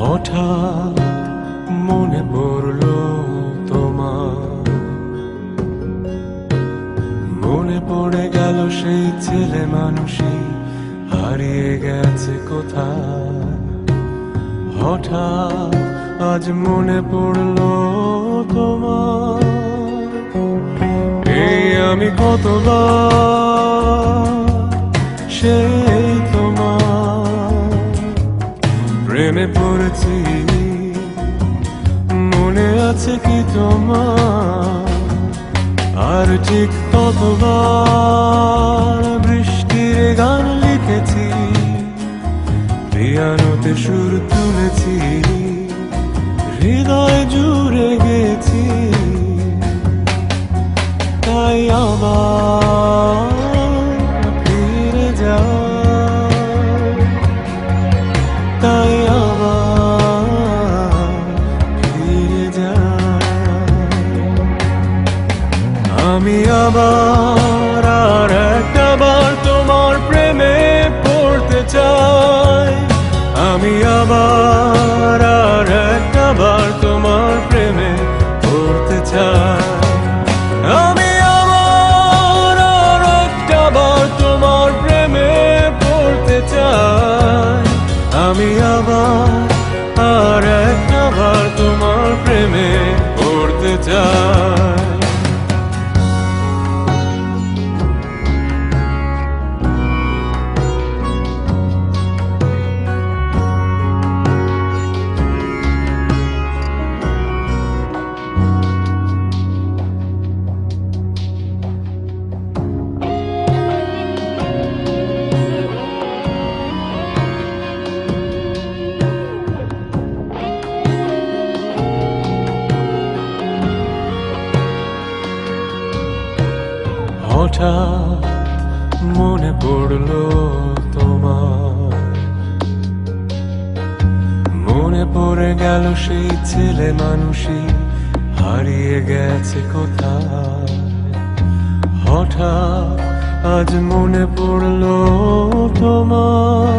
হঠাৎ মনে পড়ল তোমার, মনে পড়ে গেল সেই ছেলে মানুষই হারিয়ে গেছে কোথায়। হঠাৎ আজ মনে পড়ল তোমার, এই আমি কতবার সেই তোমার প্রেমে পড়েছি, মনে আছে কি তোমার? আর ঠিক কতবার বৃষ্টির গান লিখেছি, পিয়ানোতে সুর তুলেছি, হৃদয় জুড়ে গেছি। তাই আবার ফিরে যাও, তাই আবার ফিরে যাও। আমি আবার আর একটাবার তোমার প্রেমে পড়তে চাই। আমি আবার আর একটাবার তোমার প্রেমে পড়তে চাই। আমি আবার আর একটাবার তোমার প্রেমে পড়তে চাই। আমি আবার আর একটাবার তোমার প্রেমে পড়তে চাই। হঠাৎ মনে পড়ল তোমার, মনে পড়ে গেল সেই ছেলে মানুষই হারিয়ে গেছে কোথায়। হঠাৎ আজ মনে পড়ল তোমার,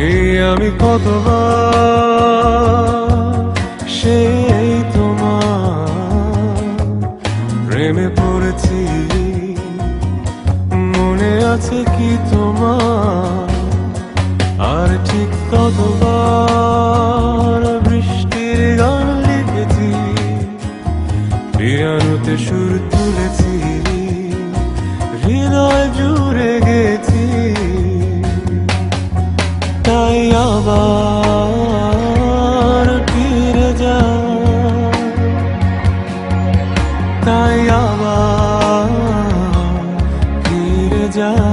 এই আমি কতবার সেই তোমার প্রেমে পড়েছি, মনে আছে কি তোমার? আর ঠিক কতবার বৃষ্টির গান লিখেছি, পিয়ানোতে সুর তুলেছি, হৃদয় জুড়ে গেছি। তাই আবার ফিরে যাও, তাই আবার ফিরে যাও।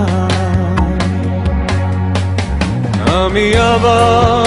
আমি আবার